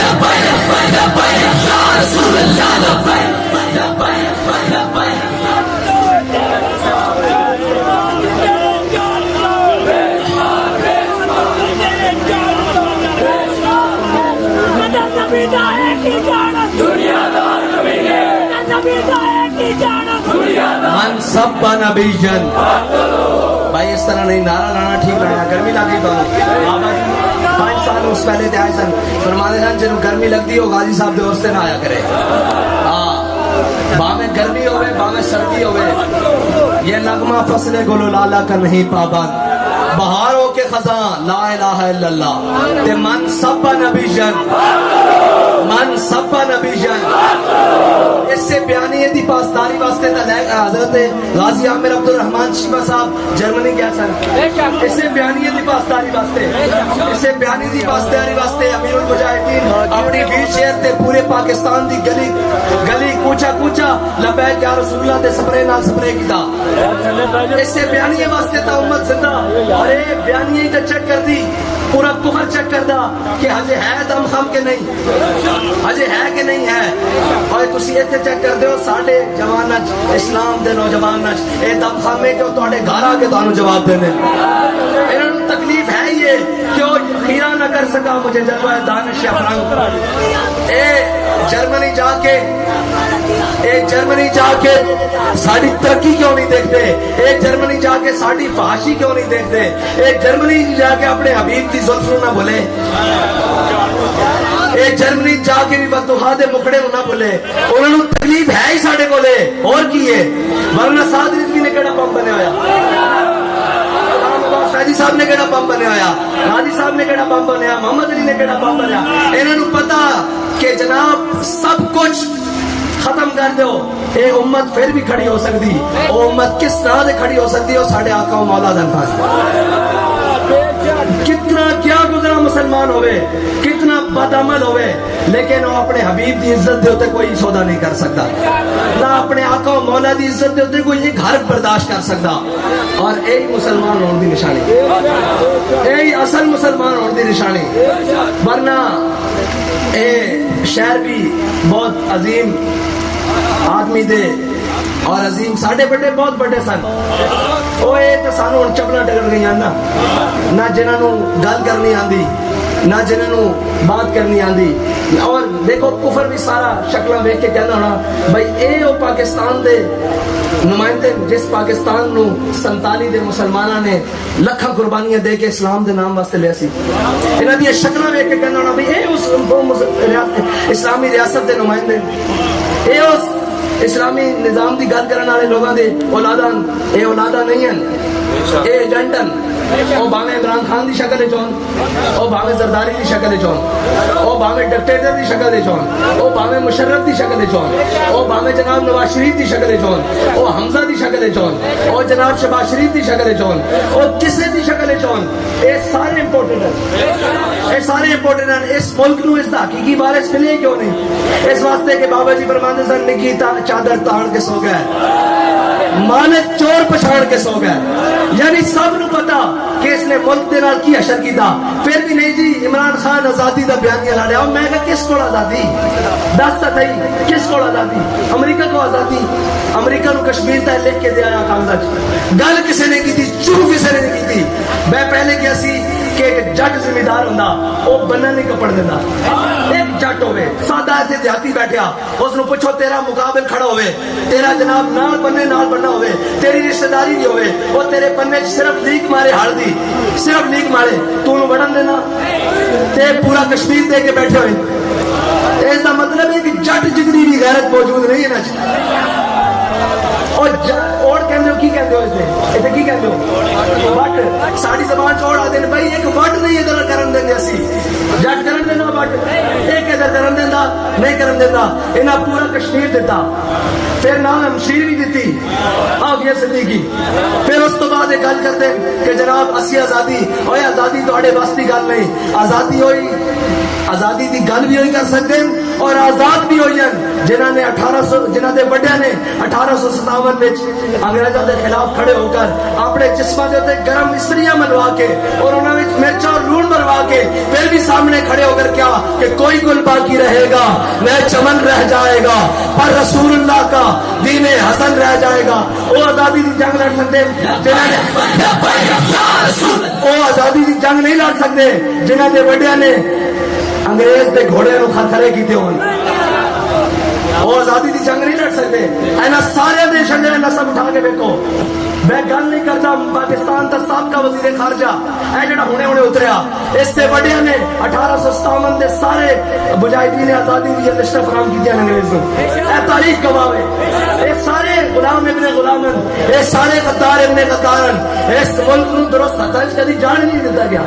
लब्बैक लब्बैक या रसूल अल्लाह लब्बैक लब्बैक लब्बैक मन सब नबीजन भाई इस तरह नहीं नारा लाना ठीक रहना गर्मी लगी तो बाबा जी 5 साल उस पहले थे आए सन फरमाते सन जिन्हों गर्मी लगती हो गाजी साहब दे से ना आया करे हाँ बामें गर्मी होवे बामें सर्दी होवे ये नगमा फसले गोलो लाला का नहीं पाबंद बहार हो के खजा ला इलाहा इल्लल्लाह ते मन सब नबीजन इससे बयानी दी पासदारी वास्ते हजरत गाजी आमिर अब्दुल रहमान शिवा साहब जर्मनी गया सन इससे बयानी दी पासदारी वास्ते इससे बयानी दी पासदारी वास्ते अमीरुल मुजाहिदीन अपनी व्हील चेयर ते पूरे पाकिस्तान दी गली गली कूचा कूचा लबैक या रसूलुल्लाह दे स्प्रे नाल स्प्रे कीता इससे बयानी वास्ते ता उम्मत जिंदा अरे बयानी का चेक कर दी पूरा कुफर चेक कर दा कि हजे है दम खम के नहीं हजे है कि नहीं है और तुसी इत्थे चेक कर दो साडे जवान इस्लाम दे नौजवान ए दम खामे के तुहाडे घर आके तुहानू जवाब देने इन्हां नू तकलीफ है ये क्यों खीरा ना कर सका मुझे जलवा दानिश अफरंग ए जर्मनी जाके साड़ी तरक्की क्यों नहीं देखते ए जर्मनी जाके साड़ी फहाशी क्यों नहीं देखते ए जर्मनी जाके अपने हबीब की जुल्फ ना बोले ए जर्मनी जाके भी बददुआ दे मुकड़े ना बोले उन्होंने तकलीफ है ही साडे कोले और की है वरना साद रिजवी ने केड़ा पंप बनया होया शादी साहब ने केड़ा पंप बनया होया गाजी साहब ने केड़ा पंप बनया मोहम्मद अली ने केड़ा पंप बनया इन्होंने पता कि जनाब सब कुछ खत्म कर दो ये उम्मत फिर भी खड़ी हो सकती वो उम्मत किस तरह से खड़ी हो सकती है साढ़े आका मौला दनफा कितना क्या गुजरा मुसलमान होवे कितना बदअमल होवे लेकिन वो अपने हबीब की इज्जत दे होते कोई सौदा नहीं कर सकता ना अपने आका मौला की इज्जत दे होते कोई ये घर बर्दाश्त कर सकता और यही मुसलमान होने की निशानी यही असल मुसलमान होने की निशानी वरना ए शहर भी बहुत अजीम आदमी दे और अजीम साढ़े बड़े बहुत बड़े सन तो सानू हुण चपला टकर गई ना जिन्हों गल करनी आती ना जिन्हों बात करनी आती और देखो कुफर भी सारा शक्ल वेख के कहना होना भाई ये पाकिस्तान दे नुमाइंदे जिस पाकिस्तान नू 47 दे मुसलमाना ने लखा कुर्बानियां दे के इस्लाम दे नाम वास्ते लिया सी इन्हां दी शक्ल वेख के कहना होना भाई ये उस इस्लामी रियासत दे नुमाइंदे ये उस इस्लामी निजाम की गल करने वाले लोगों के औलादा ये औलादा नहीं हैं ये एजेंटन वो भावे इमरान खान की शक्ल चौन वो भावे जरदारी की शक्ल चौन वो भावे डिक्टेटर की शक्ल चौन वो भावे मुशर्रफ की शक्ल चौन वो भावे जनाब नवाज शरीफ की शक्ल चौन वो हमजा की शक्ल चौन वो जनाब शहबाज शरीफ की शक्ल चौन वो किसी की शक्ल चौन ये सारे इंपोर्टेंट हैं ये सारे इंपोर्टेंट हैं इस मुल्क नू इसका हकीकी वारिस मिले क्यों नहीं इस वास्ते के बाबा जी फरमाते सन निकी चादर तान के सो गए मानक चोर पछाड़ के सो गए यानी सब नू पता कि इसने मुल्क के नाल की अशर किया फिर भी नहीं जी इमरान खान आजादी का बयानिया ला लिया मैं कहा किस को आजादी दस तो सही किस को आजादी अमरीका को आजादी अमरीका नू कश्मीर तक लिख के दिया कागज गल किसी ने की थी चू किसी ने नहीं की थी मैं पहले क्या सी کہ ایک جٹ ذمہ ہونا وہ بننا نہیں کپڑ دینا. ایک جٹ ہوئے سادہ ایسے دیہاتی بیٹھیا, اس نو پوچھو تیرا مقابل کھڑا ہوئے, تیرا جناب نال بننا ہوئے, تیری رشتہ داری دی ہوئے, وہ تیرے بننے صرف لیک مارے ہڑ دی, صرف لیک مارے, تو انہوں بڑھن دینا تے پورا کشمیر دے کے بیٹھے ہوئے. اس کا مطلب ہے کہ جٹ جتنی بھی غیرت موجود نہیں ہے نا. اور کہندے ہو کی کہندے ہو اسے کی کہندے ہو بٹ ساری زبان چوڑ آتے ہیں بھائی ایک بٹ نہیں ادھر کرن دیں اسی جٹ کرن دینا بٹ ایک ادھر کرن دینا نہیں کرن دینا. انہاں پورا کشمیر دیتا, پھر نام ہمشیر بھی دیتی آفیہ صدیقی. پھر اس تو بعد ایک گل کرتے کہ جناب اسی آزادی اوے آزادی تواڈے واسطے دی گل نہیں, آزادی ہوئی آزادی دی گل بھی ہوئی کر سکتے ہیں اور آزاد بھی ہوئی ہیں جنہاں نے 1800 جنہاں دے بڑیاں نے 1857 وچ انگریزاں دے خلاف کھڑے ہو کر اپنے جسماں دے تے گرم استریاں منوا کے اور انہاں وچ مرچاں اور لون مروا کے پھر بھی سامنے کھڑے ہو کر کیا کہ کوئی گل باقی رہے گا نہ چمن رہ جائے گا پر رسول اللہ کا دین حسن رہ جائے گا. وہ آزادی دی جنگ لڑ سکتے جنہاں نے وہ آزادی دی جنگ نہیں لڑ سکتے جنہاں دے بڑیاں نے انگریز دے گھوڑے نو کھڑے کیتے ہون. وہ آزادی دی جنگ نہیں لڑ سکتے. اینا سارے دیشاں دے نسب اٹھا کے دیکھو. میں گل نہیں کرتا پاکستان دا سابقہ وزیر خارجہ اے جڑا ہونے اتریا اس تے بڑیاں نے 1857 دے سارے مجاہدین آزادی دی لشتیں فراہم کیتیاں انگریزوں. اے تاریخ گواہ ہے. اے سارے غلام ابن غلامن, اے سارے غدار ابن غدارن اس ملک نو درست حق کدی جان نہیں دیتا گیا.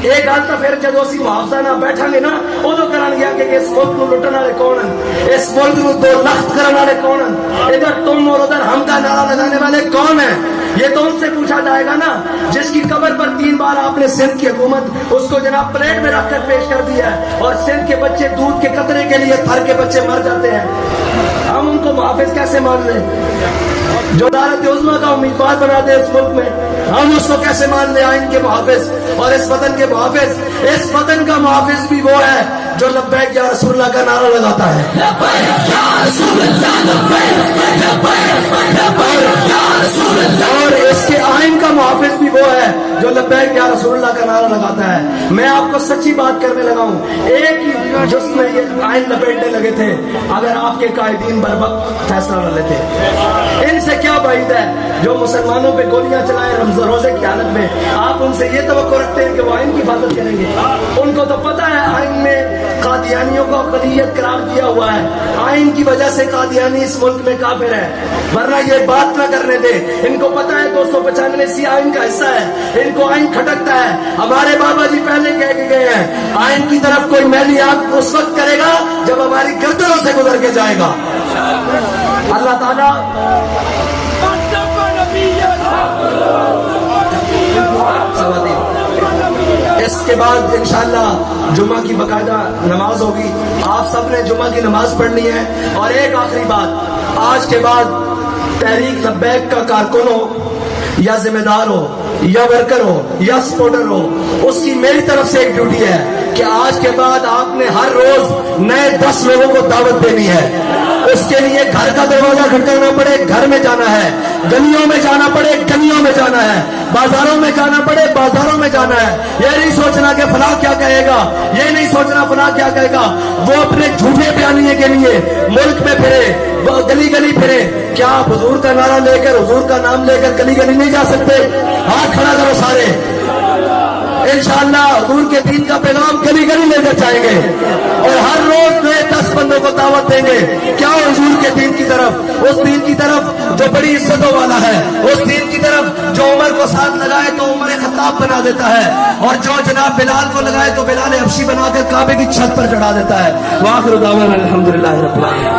ایک گل تو پھر جدو اسی محافظہ نہ بیٹھا گے نا ادو کرن گیا کہ اس ملک نو لٹن والے کون ہیں, اس ملک نو دو لخت کرن والے کون ہیں, ادھر تم اور ادھر ہم کا نعرہ لگانے والے کون ہیں. یہ تو ان سے پوچھا جائے گا نا جس کی قبر پر 3 بار آپ نے سندھ کی حکومت اس کو جناب پلیٹ میں رکھ کر پیش کر دیا ہے اور سندھ کے بچے دودھ کے قطرے کے لیے تھر کے بچے مر جاتے ہیں. ہم ان کو محافظ کیسے مان لیں جو عدالت عظمیٰ کا امیدوار بنا دے اس ملک میں, ہم اس کو کیسے مان لیں آئین کے محافظ اور اس وطن کے محافظ. اس وطن کا محافظ بھی وہ ہے جو لبیک یا رسول اللہ کا نعرہ لگاتا ہے. اور اس کے آئین کا محافظ بھی وہ ہے جو لبیک یا رسول اللہ کا نعرہ لگاتا ہے. میں آپ کو سچی بات کرنے لگا ہوں, ایک ہی جس میں یہ آئین لپیٹنے لگے تھے اگر آپ کے قائدین بر وقت فیصلہ نہ لیتے. ان سے کیا بعید ہے جو مسلمانوں پہ گولیاں چلائیں روزے کی حالت میں, آپ ان سے یہ توقع رکھتے ہیں کہ وہ آئین کی حفاظت کریں گے. ان کو تو پتا ہے آئین میں قادیانیوں کو اقلیت قرار دیا ہوا ہے, آئین کی وجہ سے قادیانی اس ملک میں کافر ہے, ورنہ یہ بات نہ کرنے دے. ان کو پتا ہے 295 آئین کا حصہ ہے, ان کو آئین کھٹکتا ہے. ہمارے بابا جی پہلے کہہ کے گئے ہیں آئین کی طرف کوئی میلی آنکھ اس وقت کرے گا جب ہماری گردنوں سے گزر کے جائے گا. اللہ تعالیٰ اس کے بعد انشاءاللہ جمعہ کی باقاعدہ نماز ہوگی, آپ سب نے جمعہ کی نماز پڑھنی ہے. اور ایک آخری بات, آج کے بعد تحریک لبیک کا کارکن ہو یا ذمہ دار ہو یا ورکر ہو یا سپورٹر ہو, اس کی میری طرف سے ایک ڈیوٹی ہے کہ آج کے بعد آپ نے ہر روز نئے 10 لوگوں کو دعوت دینی ہے. اس کے لیے گھر کا دروازہ کھٹکانا پڑے گھر میں جانا ہے, گلیوں میں جانا پڑے گلیوں میں جانا ہے, بازاروں میں جانا پڑے بازاروں میں جانا ہے. یہ نہیں سوچنا کہ فلاں کیا کہے گا, یہ نہیں سوچنا فلاں کیا کہے گا. وہ اپنے جھوٹے بیانیے کے لیے ملک میں پھرے, وہ گلی گلی پھرے. کیا آپ حضور کا نعرہ لے کر حضور کا نام لے کر گلی گلی نہیں جا سکتے؟ ہاتھ کھڑا کرو سارے. انشاءاللہ حضور کے دین کا پیغام گلی گلی لے کر جائیں گے اور ہر روز نئے 10 بندوں کو دعوت دیں گے. کیا حضور کے دین کی طرف, اس دین کی طرف جو بڑی عزتوں والا ہے, اس دین کی طرف جو عمر کو ساتھ لگائے تو عمر خطاب بنا دیتا ہے, اور جو جناب بلال کو لگائے تو بلال حبشی بنا کر کعبے کی چھت پر چڑھا دیتا ہے. وآخر دعوانا الحمدللہ رب العالمین.